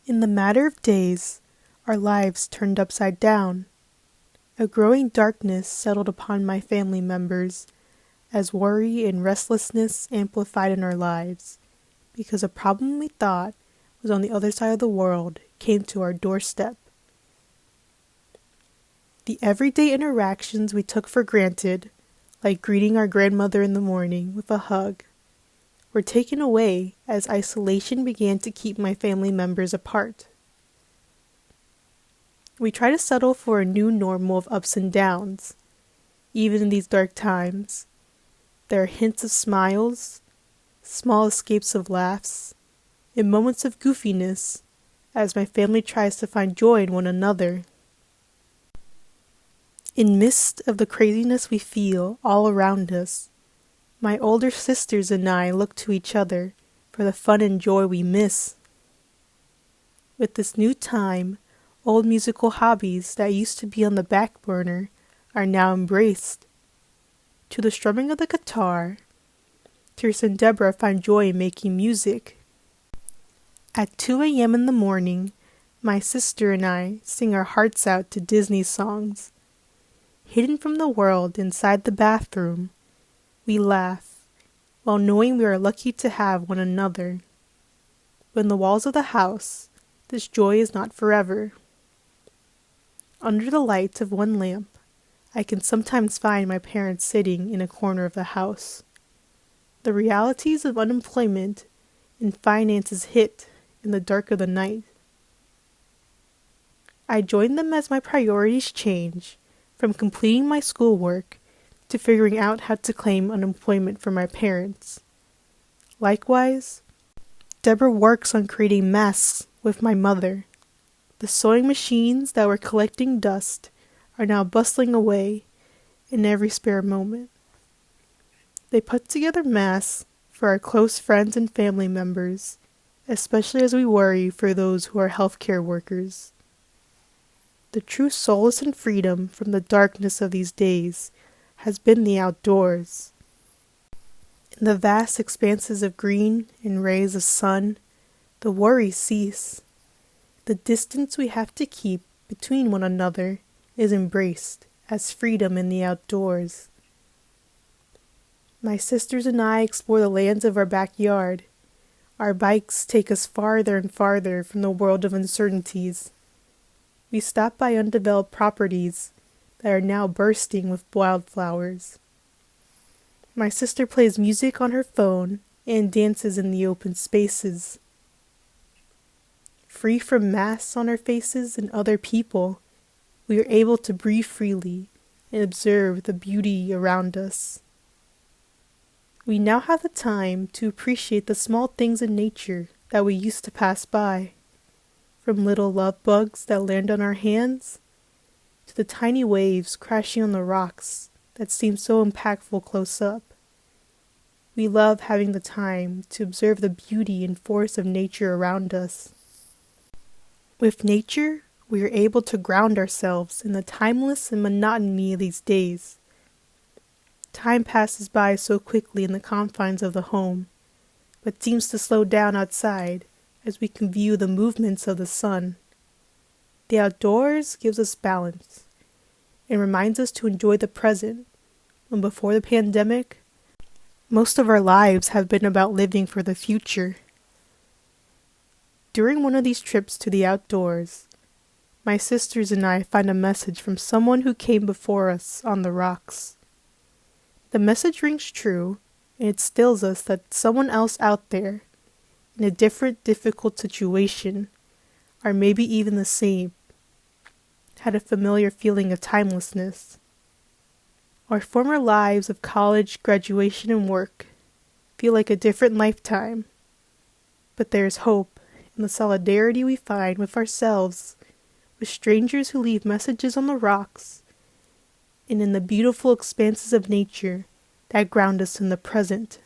In the matter of days, our lives turned upside down. A growing darkness settled upon my family members as worry and restlessness amplified in our lives because a problem we thought was on the other side of the world came to our doorstep. The everyday interactions we took for granted, like greeting our grandmother in the morning with a hug, were taken away as isolation began to keep my family members apart. We try to settle for a new normal of ups and downs. Even in these dark times, there are hints of smiles, small escapes of laughs, and moments of goofiness as my family tries to find joy in one another. In midst of the craziness we feel all around us, my older sisters and I look to each other for the fun and joy we miss. With this new time, old musical hobbies that used to be on the back burner are now embraced. To the strumming of the guitar, Tirsa and Deborah find joy in making music. At 2 a.m. in the morning, my sister and I sing our hearts out to Disney songs. Hidden from the world inside the bathroom, we laugh, while knowing we are lucky to have one another. Within the walls of the house, this joy is not forever. Under the light of one lamp, I can sometimes find my parents sitting in a corner of the house. The realities of unemployment and finances hit in the dark of the night. I join them as my priorities change from completing my schoolwork to figuring out how to claim unemployment for my parents. Likewise, Deborah works on creating masks with my mother. The sewing machines that were collecting dust are now bustling away in every spare moment. They put together masks for our close friends and family members, especially as we worry for those who are healthcare workers. The true solace and freedom from the darkness of these days has been the outdoors. In the vast expanses of green and rays of sun, the worries cease. The distance we have to keep between one another is embraced as freedom in the outdoors. My sisters and I explore the lands of our backyard. Our bikes take us farther and farther from the world of uncertainties. We stop by undeveloped properties that are now bursting with wildflowers. My sister plays music on her phone and dances in the open spaces. Free from masks on our faces and other people, we are able to breathe freely and observe the beauty around us. We now have the time to appreciate the small things in nature that we used to pass by, from little love bugs that land on our hands to the tiny waves crashing on the rocks that seem so impactful close up. We love having the time to observe the beauty and force of nature around us. With nature, we are able to ground ourselves in the timeless and monotony of these days. Time passes by so quickly in the confines of the home, but seems to slow down outside as we can view the movements of the sun. The outdoors gives us balance and reminds us to enjoy the present, when before the pandemic, most of our lives have been about living for the future. During one of these trips to the outdoors, my sisters and I find a message from someone who came before us on the rocks. The message rings true, and it stills us that someone else out there, in a different, difficult situation, or maybe even the same, had a familiar feeling of timelessness. Our former lives of college, graduation, and work feel like a different lifetime, but there is hope in the solidarity we find with ourselves, with strangers who leave messages on the rocks, and in the beautiful expanses of nature that ground us in the present.